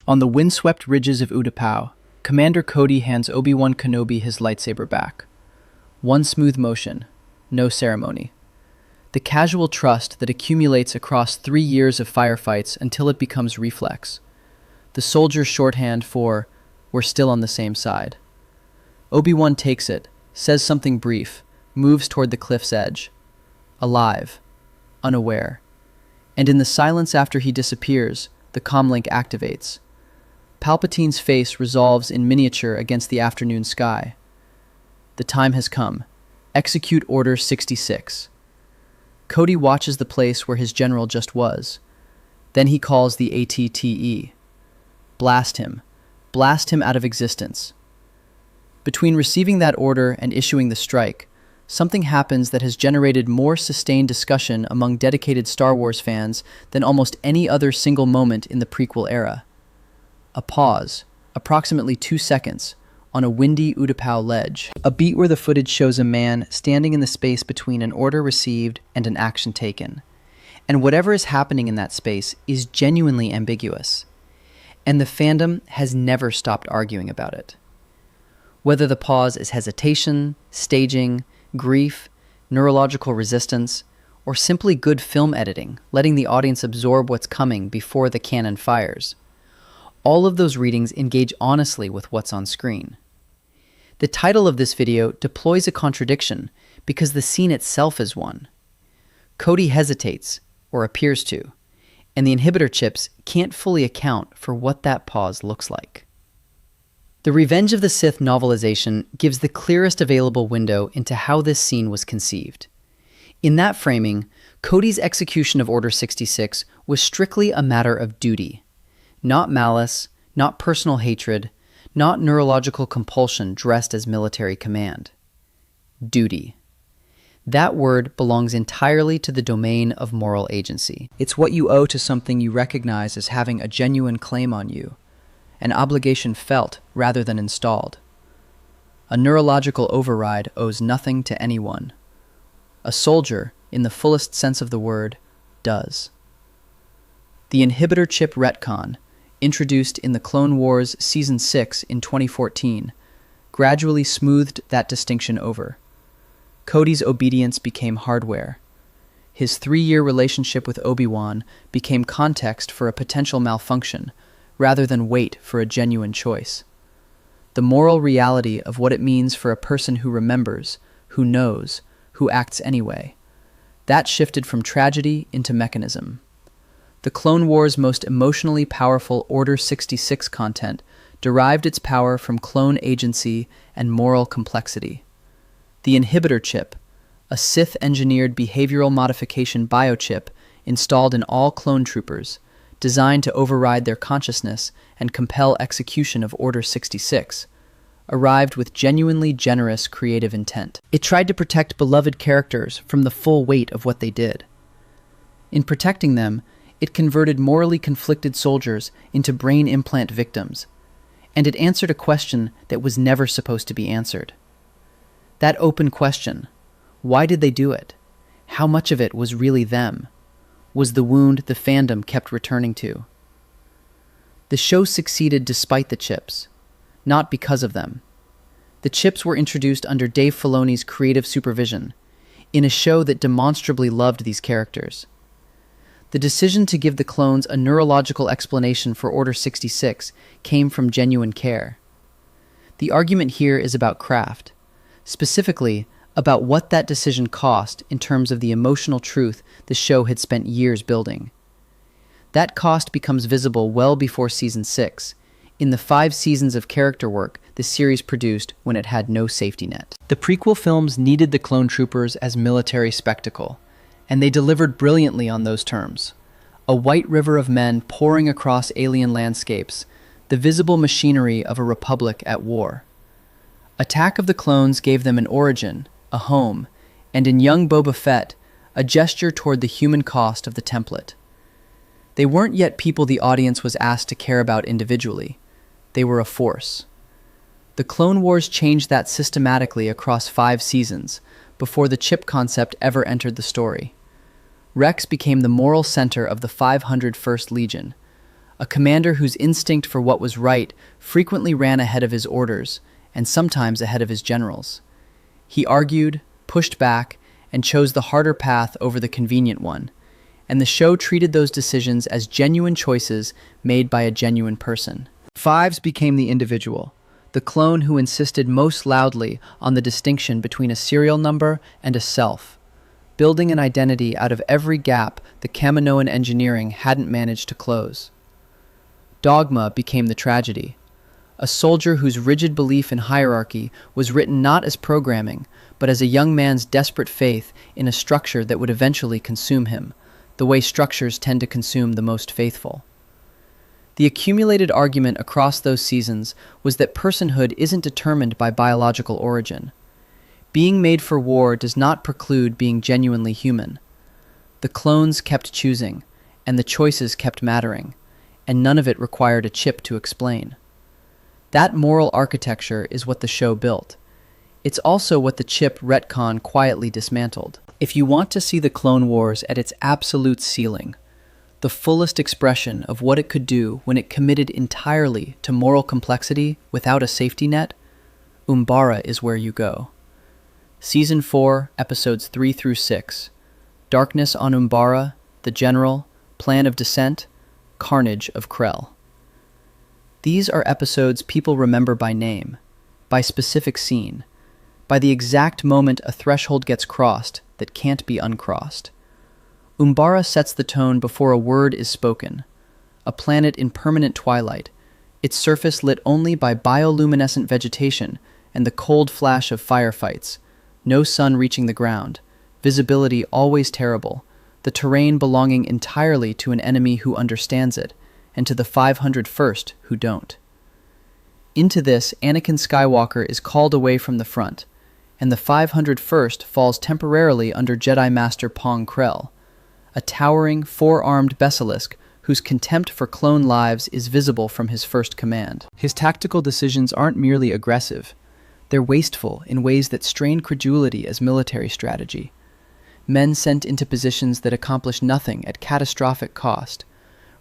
On the windswept ridges of Utapau, Commander Cody hands Obi-Wan Kenobi his lightsaber back. One smooth motion, no ceremony. The casual trust that accumulates across 3 years of firefights until it becomes reflex. The soldier's shorthand for, "We're still on the same side." Obi-Wan takes it, says something brief, moves toward the cliff's edge. Alive, unaware. And in the silence after he disappears, the comlink activates. Palpatine's face resolves in miniature against the afternoon sky. The time has come. Execute Order 66. Cody watches the place where his general just was. Then he calls the ATTE. Blast him. Blast him out of existence. Between receiving that order and issuing the strike, something happens that has generated more sustained discussion among dedicated Star Wars fans than almost any other single moment in the prequel era. A pause, approximately 2 seconds, on a windy Utapau ledge. A beat where the footage shows a man standing in the space between an order received and an action taken. And whatever is happening in that space is genuinely ambiguous. And the fandom has never stopped arguing about it. Whether the pause is hesitation, staging, grief, neurological resistance, or simply good film editing, letting the audience absorb what's coming before the cannon fires. All of those readings engage honestly with what's on screen. The title of this video deploys a contradiction because the scene itself is one. Cody hesitates, or appears to, and the inhibitor chips can't fully account for what that pause looks like. The Revenge of the Sith novelization gives the clearest available window into how this scene was conceived. In that framing, Cody's execution of Order 66 was strictly a matter of duty. Not malice, not personal hatred, not neurological compulsion dressed as military command. Duty. That word belongs entirely to the domain of moral agency. It's what you owe to something you recognize as having a genuine claim on you, an obligation felt rather than installed. A neurological override owes nothing to anyone. A soldier, in the fullest sense of the word, does. The inhibitor chip retcon, introduced in the Clone Wars Season 6 in 2014, gradually smoothed that distinction over. Cody's obedience became hardware. His 3-year relationship with Obi-Wan became context for a potential malfunction, rather than weight for a genuine choice. The moral reality of what it means for a person who remembers, who knows, who acts anyway. That shifted from tragedy into mechanism. The Clone Wars' most emotionally powerful Order 66 content derived its power from clone agency and moral complexity. The inhibitor chip, a Sith-engineered behavioral modification biochip installed in all clone troopers, designed to override their consciousness and compel execution of Order 66, arrived with genuinely generous creative intent. It tried to protect beloved characters from the full weight of what they did. In protecting them, it converted morally conflicted soldiers into brain implant victims, and it answered a question that was never supposed to be answered. That open question, why did they do it? How much of it was really them? Was the wound the fandom kept returning to. The show succeeded despite the chips, not because of them. The chips were introduced under Dave Filoni's creative supervision, in a show that demonstrably loved these characters. The decision to give the clones a neurological explanation for Order 66 came from genuine care. The argument here is about craft, specifically about what that decision cost in terms of the emotional truth the show had spent years building. That cost becomes visible well before Season 6, in the 5 seasons of character work the series produced when it had no safety net. The prequel films needed the clone troopers as military spectacle, and they delivered brilliantly on those terms. A white river of men pouring across alien landscapes, the visible machinery of a republic at war. Attack of the Clones gave them an origin, a home, and in young Boba Fett, a gesture toward the human cost of the template. They weren't yet people the audience was asked to care about individually. They were a force. The Clone Wars changed that systematically across 5 seasons, before the chip concept ever entered the story. Rex became the moral center of the 501st Legion, a commander whose instinct for what was right frequently ran ahead of his orders, and sometimes ahead of his generals. He argued, pushed back, and chose the harder path over the convenient one, and the show treated those decisions as genuine choices made by a genuine person. Fives became the individual, the clone who insisted most loudly on the distinction between a serial number and a self, building an identity out of every gap the Kaminoan engineering hadn't managed to close. Dogma became the tragedy, a soldier whose rigid belief in hierarchy was written not as programming, but as a young man's desperate faith in a structure that would eventually consume him, the way structures tend to consume the most faithful. The accumulated argument across those seasons was that personhood isn't determined by biological origin. Being made for war does not preclude being genuinely human. The clones kept choosing, and the choices kept mattering, and none of it required a chip to explain. That moral architecture is what the show built. It's also what the chip retcon quietly dismantled. If you want to see the Clone Wars at its absolute ceiling, the fullest expression of what it could do when it committed entirely to moral complexity without a safety net, Umbara is where you go. Season 4, Episodes 3 through 6, Darkness on Umbara, The General, Plan of Descent, Carnage of Krell. These are episodes people remember by name, by specific scene, by the exact moment a threshold gets crossed that can't be uncrossed. Umbara sets the tone before a word is spoken, a planet in permanent twilight, its surface lit only by bioluminescent vegetation and the cold flash of firefights, no sun reaching the ground, visibility always terrible, the terrain belonging entirely to an enemy who understands it, and to the 501st who don't. Into this, Anakin Skywalker is called away from the front, and the 501st falls temporarily under Jedi Master Pong Krell, a towering, four-armed basilisk whose contempt for clone lives is visible from his first command. His tactical decisions aren't merely aggressive. They're wasteful in ways that strain credulity as military strategy. Men sent into positions that accomplish nothing at catastrophic cost.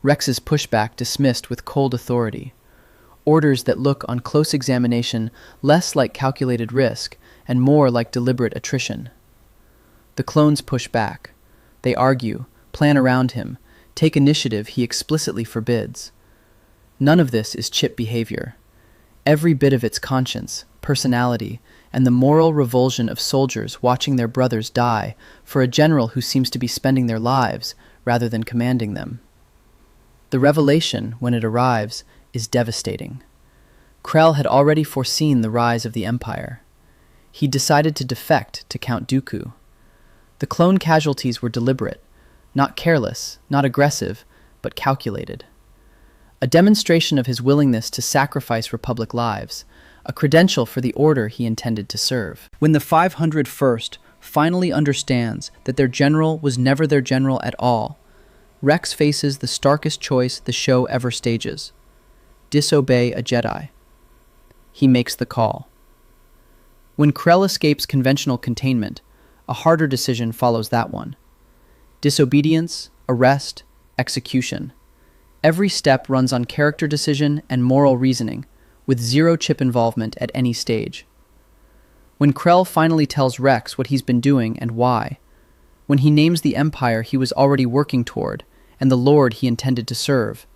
Rex's pushback dismissed with cold authority. Orders that look on close examination less like calculated risk and more like deliberate attrition. The clones push back. They argue, plan around him, take initiative he explicitly forbids. None of this is chip behavior. Every bit of its conscience, personality, and the moral revulsion of soldiers watching their brothers die for a general who seems to be spending their lives rather than commanding them. The revelation, when it arrives, is devastating. Krell had already foreseen the rise of the Empire. He decided to defect to Count Dooku. The clone casualties were deliberate, not careless, not aggressive, but calculated. A demonstration of his willingness to sacrifice Republic lives, a credential for the order he intended to serve. When the 501st finally understands that their general was never their general at all, Rex faces the starkest choice the show ever stages: disobey a Jedi. He makes the call. When Krell escapes conventional containment, a harder decision follows that one. Disobedience, arrest, execution. Every step runs on character decision and moral reasoning, with zero chip involvement at any stage. When Krell finally tells Rex what he's been doing and why, when he names the empire he was already working toward and the lord he intended to serve,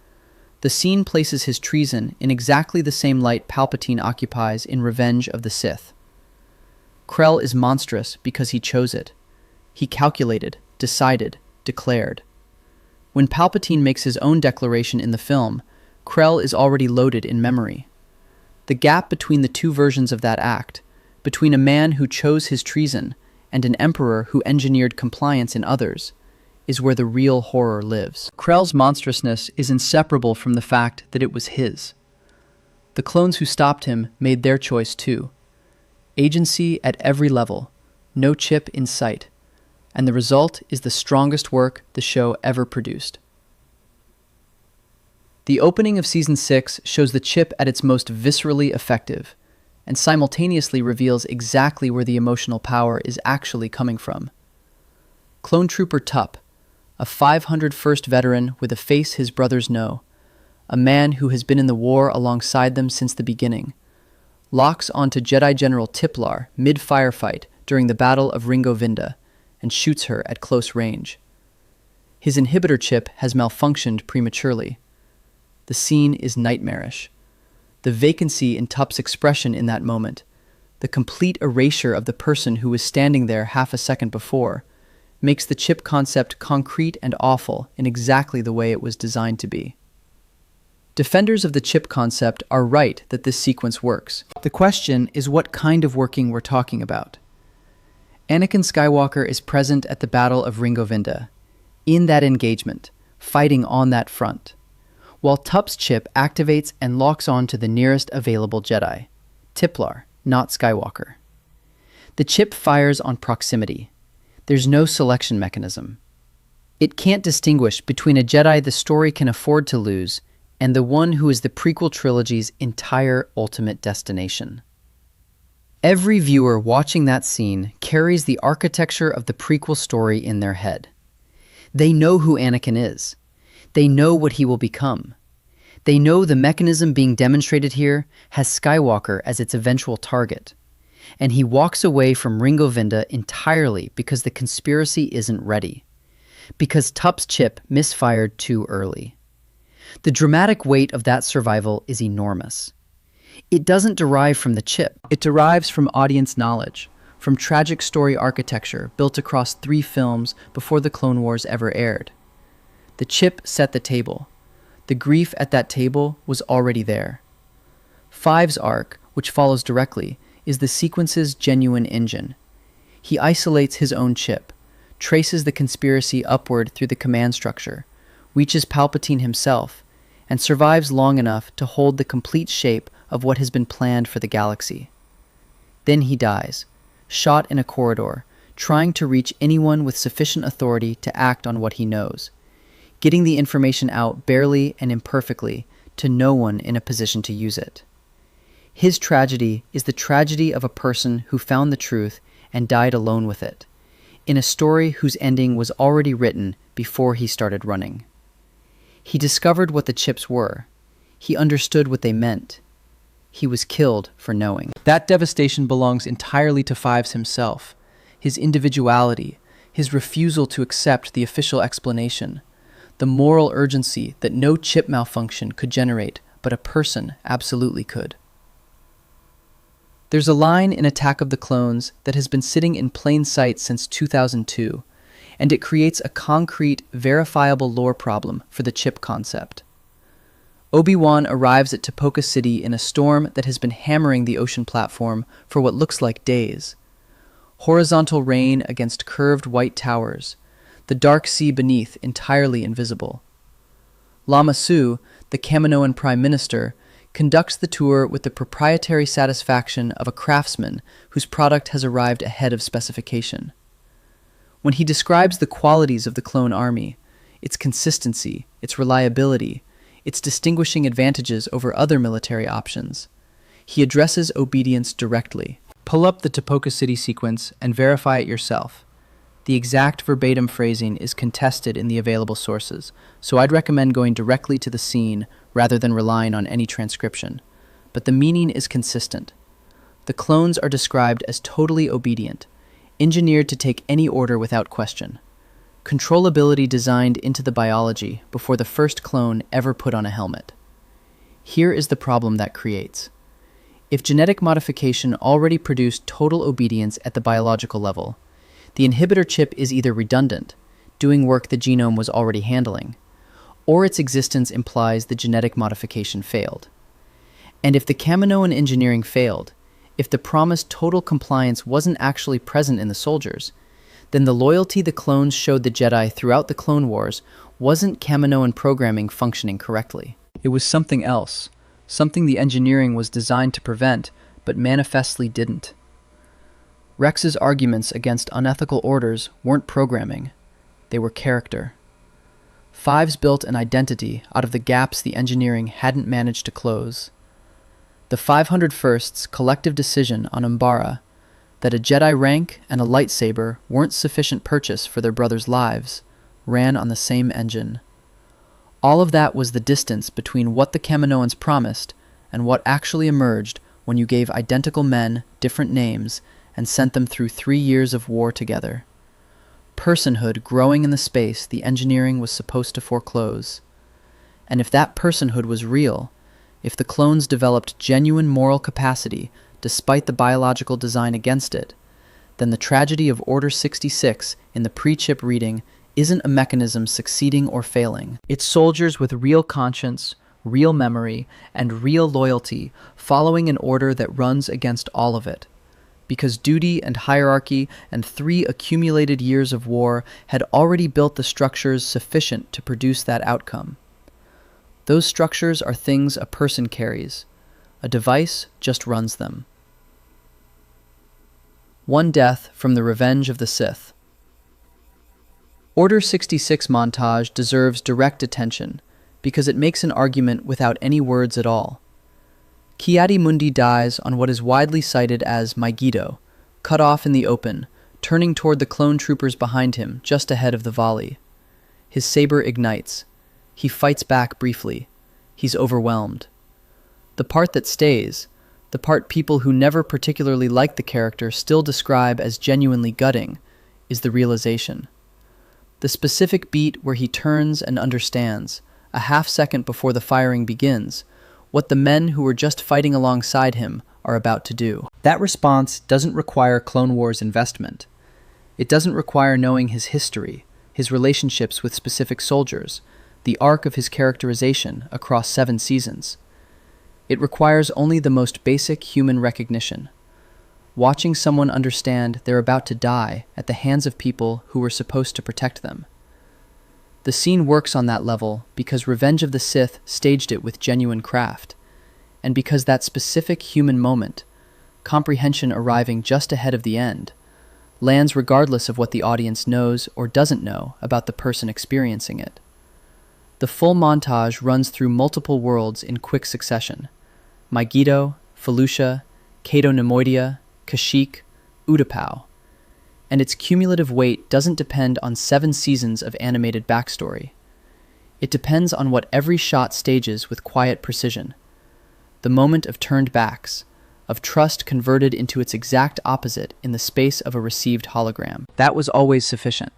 the scene places his treason in exactly the same light Palpatine occupies in Revenge of the Sith. Krell is monstrous because he chose it. He calculated, decided, declared. When Palpatine makes his own declaration in the film, Krell is already loaded in memory. The gap between the two versions of that act, between a man who chose his treason and an emperor who engineered compliance in others, is where the real horror lives. Krell's monstrousness is inseparable from the fact that it was his. The clones who stopped him made their choice too. Agency at every level, no chip in sight, and the result is the strongest work the show ever produced. The opening of Season 6 shows the chip at its most viscerally effective, and simultaneously reveals exactly where the emotional power is actually coming from. Clone Trooper Tup, a 501st veteran with a face his brothers know, a man who has been in the war alongside them since the beginning, locks onto Jedi General Tiplar mid-firefight during the Battle of Ringo Vinda and shoots her at close range. His inhibitor chip has malfunctioned prematurely. The scene is nightmarish. The vacancy in Tup's expression in that moment, the complete erasure of the person who was standing there half a second before, makes the chip concept concrete and awful in exactly the way it was designed to be. Defenders of the chip concept are right that this sequence works. The question is what kind of working we're talking about. Anakin Skywalker is present at the Battle of Ringo Vinda, in that engagement, fighting on that front, while Tup's chip activates and locks on to the nearest available Jedi, Tiplar, not Skywalker. The chip fires on proximity. There's no selection mechanism. It can't distinguish between a Jedi the story can afford to lose and the one who is the prequel trilogy's entire ultimate destination. Every viewer watching that scene carries the architecture of the prequel story in their head. They know who Anakin is. They know what he will become. They know the mechanism being demonstrated here has Skywalker as its eventual target. And he walks away from Ringo Vinda entirely because the conspiracy isn't ready. Because Tup's chip misfired too early. The dramatic weight of that survival is enormous. It doesn't derive from the chip. It derives from audience knowledge, from tragic story architecture built across 3 films before the Clone Wars ever aired. The chip set the table. The grief at that table was already there. Five's arc, which follows directly, is the sequence's genuine engine. He isolates his own chip, traces the conspiracy upward through the command structure, reaches Palpatine himself, and survives long enough to hold the complete shape of what has been planned for the galaxy. Then he dies, shot in a corridor, trying to reach anyone with sufficient authority to act on what he knows, getting the information out barely and imperfectly to no one in a position to use it. His tragedy is the tragedy of a person who found the truth and died alone with it, in a story whose ending was already written before he started running. He discovered what the chips were. He understood what they meant. He was killed for knowing. That devastation belongs entirely to Fives himself, his individuality, his refusal to accept the official explanation, the moral urgency that no chip malfunction could generate, but a person absolutely could. There's a line in Attack of the Clones that has been sitting in plain sight since 2002, and it creates a concrete, verifiable lore problem for the chip concept. Obi-Wan arrives at Tipoca City in a storm that has been hammering the ocean platform for what looks like days. Horizontal rain against curved white towers, the dark sea beneath entirely invisible. Lama Su, the Kaminoan Prime Minister, conducts the tour with the proprietary satisfaction of a craftsman whose product has arrived ahead of specification. When he describes the qualities of the clone army, its consistency, its reliability, its distinguishing advantages over other military options, he addresses obedience directly. Pull up the Tipoca City sequence and verify it yourself. The exact verbatim phrasing is contested in the available sources, so I'd recommend going directly to the scene rather than relying on any transcription. But the meaning is consistent. The clones are described as totally obedient, engineered to take any order without question. Controllability designed into the biology before the first clone ever put on a helmet. Here is the problem that creates. If genetic modification already produced total obedience at the biological level, the inhibitor chip is either redundant, doing work the genome was already handling, or its existence implies the genetic modification failed. And if the Kaminoan engineering failed, if the promised total compliance wasn't actually present in the soldiers, then the loyalty the clones showed the Jedi throughout the Clone Wars wasn't Kaminoan programming functioning correctly. It was something else, something the engineering was designed to prevent, but manifestly didn't. Rex's arguments against unethical orders weren't programming, they were character. Fives built an identity out of the gaps the engineering hadn't managed to close. The 501st's collective decision on Umbara that a Jedi rank and a lightsaber weren't sufficient purchase for their brothers' lives ran on the same engine. All of that was the distance between what the Kaminoans promised and what actually emerged when you gave identical men different names and sent them through 3 years of war together. Personhood growing in the space the engineering was supposed to foreclose. And if that personhood was real, if the clones developed genuine moral capacity despite the biological design against it, then the tragedy of Order 66 in the pre-chip reading isn't a mechanism succeeding or failing. It's soldiers with real conscience, real memory, and real loyalty following an order that runs against all of it. Because duty and hierarchy and 3 accumulated years of war had already built the structures sufficient to produce that outcome. Those structures are things a person carries. A device just runs them. One death from the revenge of the Sith. Order 66 montage deserves direct attention because it makes an argument without any words at all. Ki-Adi-Mundi dies on what is widely cited as Megiddo, cut off in the open, turning toward the clone troopers behind him just ahead of the volley. His saber ignites. He fights back briefly. He's overwhelmed. The part that stays, the part people who never particularly like the character still describe as genuinely gutting, is the realization. The specific beat where he turns and understands, a half-second before the firing begins, what the men who were just fighting alongside him are about to do. That response doesn't require Clone Wars investment. It doesn't require knowing his history, his relationships with specific soldiers, the arc of his characterization across 7 seasons. It requires only the most basic human recognition. Watching someone understand they're about to die at the hands of people who were supposed to protect them. The scene works on that level because Revenge of the Sith staged it with genuine craft, and because that specific human moment, comprehension arriving just ahead of the end, lands regardless of what the audience knows or doesn't know about the person experiencing it. The full montage runs through multiple worlds in quick succession: Megiddo, Felucia, Cato Nemoidia, Kashyyyk, Utapau. And its cumulative weight doesn't depend on 7 seasons of animated backstory. It depends on what every shot stages with quiet precision. The moment of turned backs, of trust converted into its exact opposite in the space of a received hologram. That was always sufficient.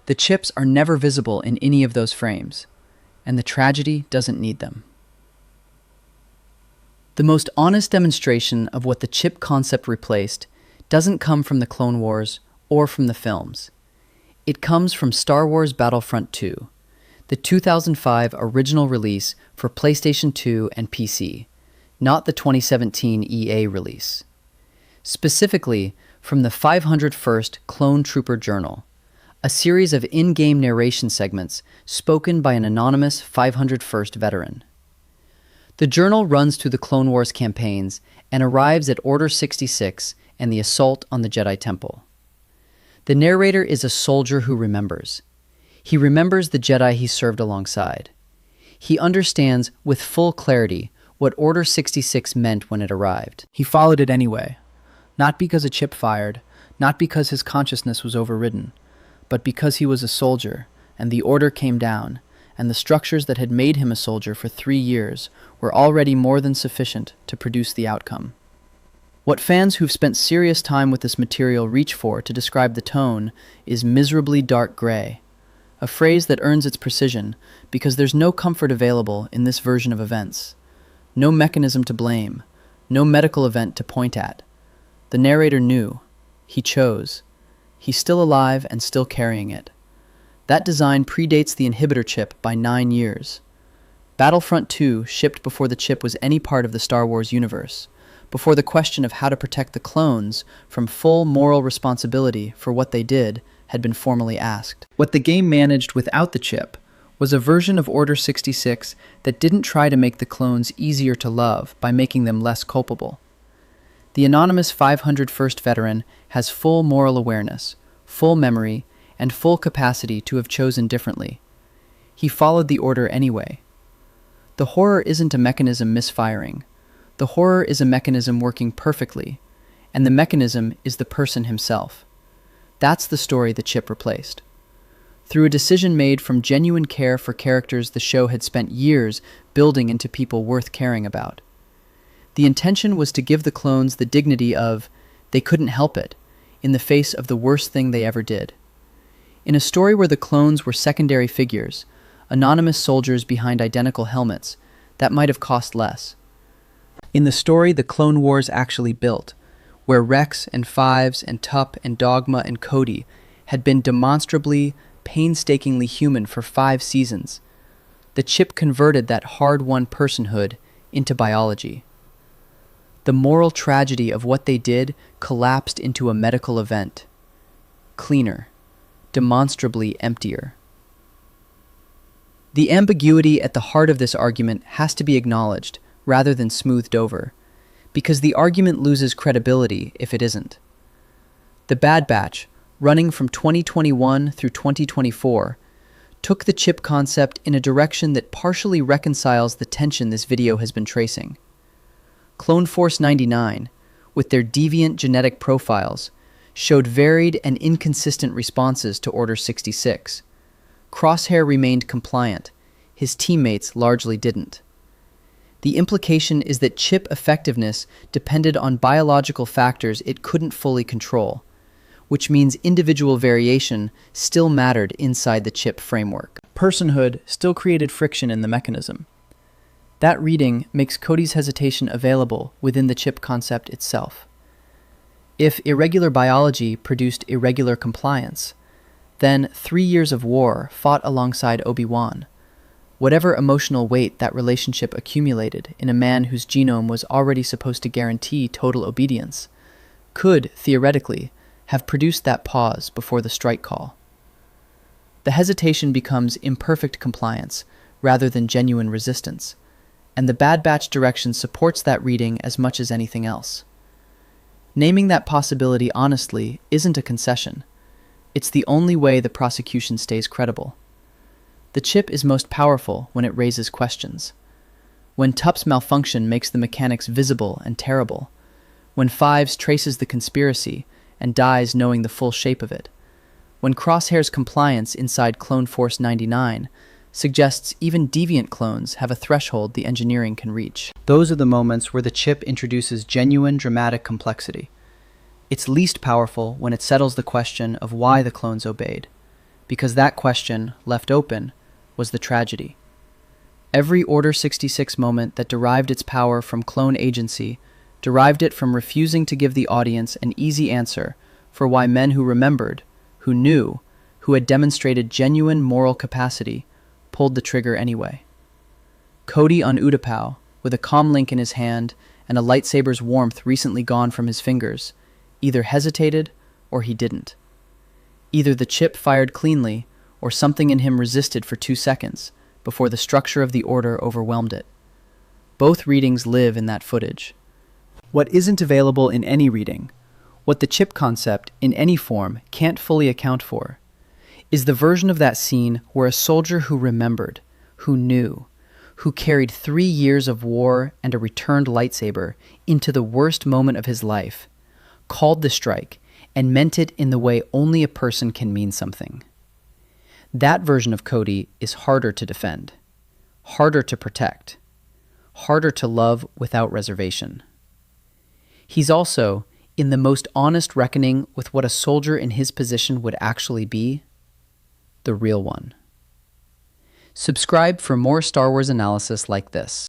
The chips are never visible in any of those frames, and the tragedy doesn't need them. The most honest demonstration of what the chip concept replaced doesn't come from the Clone Wars or from the films. It comes from Star Wars Battlefront II, the 2005 original release for PlayStation 2 and PC, not the 2017 EA release. Specifically, from the 501st Clone Trooper Journal, a series of in-game narration segments spoken by an anonymous 501st veteran. The journal runs through the Clone Wars campaigns and arrives at Order 66 and the assault on the Jedi Temple. The narrator is a soldier who remembers. He remembers the Jedi he served alongside. He understands with full clarity what Order 66 meant when it arrived. He followed it anyway, not because a chip fired, not because his consciousness was overridden, but because he was a soldier, and the order came down, and the structures that had made him a soldier for 3 years were already more than sufficient to produce the outcome. What fans who've spent serious time with this material reach for to describe the tone is miserably dark gray, a phrase that earns its precision because there's no comfort available in this version of events, no mechanism to blame, no medical event to point at. The narrator knew. He chose. He's still alive and still carrying it. That design predates the inhibitor chip by 9 years. Battlefront II shipped before the chip was any part of the Star Wars universe, before the question of how to protect the clones from full moral responsibility for what they did had been formally asked. What the game managed without the chip was a version of Order 66 that didn't try to make the clones easier to love by making them less culpable. The anonymous 501st veteran has full moral awareness, full memory, and full capacity to have chosen differently. He followed the order anyway. The horror isn't a mechanism misfiring. The horror is a mechanism working perfectly, and the mechanism is the person himself. That's the story the chip replaced. through a decision made from genuine care for characters the show had spent years building into people worth caring about. The intention was to give the clones the dignity of, they couldn't help it, in the face of the worst thing they ever did. In a story where the clones were secondary figures, anonymous soldiers behind identical helmets, that might have cost less. In the story the Clone Wars actually built, where Rex and Fives and Tup and Dogma and Cody had been demonstrably, painstakingly human for 5 seasons, the chip converted that hard-won personhood into biology. The moral tragedy of what they did collapsed into a medical event. Cleaner, demonstrably emptier. The ambiguity at the heart of this argument has to be acknowledged, rather than smoothed over, because the argument loses credibility if it isn't. The Bad Batch, running from 2021 through 2024, took the chip concept in a direction that partially reconciles the tension this video has been tracing. Clone Force 99, with their deviant genetic profiles, showed varied and inconsistent responses to Order 66. Crosshair remained compliant, his teammates largely didn't. The implication is that chip effectiveness depended on biological factors it couldn't fully control, which means individual variation still mattered inside the chip framework. Personhood still created friction in the mechanism. That reading makes Cody's hesitation available within the chip concept itself. If irregular biology produced irregular compliance, then 3 years of war fought alongside Obi-Wan. Whatever emotional weight that relationship accumulated in a man whose genome was already supposed to guarantee total obedience, could, theoretically, have produced that pause before the strike call. The hesitation becomes imperfect compliance rather than genuine resistance, and the Bad Batch direction supports that reading as much as anything else. Naming that possibility honestly isn't a concession. It's the only way the prosecution stays credible. The chip is most powerful when it raises questions. When Tup's malfunction makes the mechanics visible and terrible. When Fives traces the conspiracy and dies knowing the full shape of it. When Crosshair's compliance inside Clone Force 99 suggests even deviant clones have a threshold the engineering can reach. Those are the moments where the chip introduces genuine dramatic complexity. It's least powerful when it settles the question of why the clones obeyed, because that question, left open, was the tragedy. Every Order 66 moment that derived its power from clone agency derived it from refusing to give the audience an easy answer for why men who remembered, who knew, who had demonstrated genuine moral capacity, pulled the trigger anyway. Cody on Utapau, with a comlink in his hand and a lightsaber's warmth recently gone from his fingers, either hesitated or he didn't. Either the chip fired cleanly or something in him resisted for 2 seconds before the structure of the order overwhelmed it. Both readings live in that footage. What isn't available in any reading, what the chip concept in any form can't fully account for, is the version of that scene where a soldier who remembered, who knew, who carried 3 years of war and a returned lightsaber into the worst moment of his life, called the strike and meant it in the way only a person can mean something. That version of Cody is harder to defend, harder to protect, harder to love without reservation. He's also, in the most honest reckoning with what a soldier in his position would actually be, the real one. Subscribe for more Star Wars analysis like this.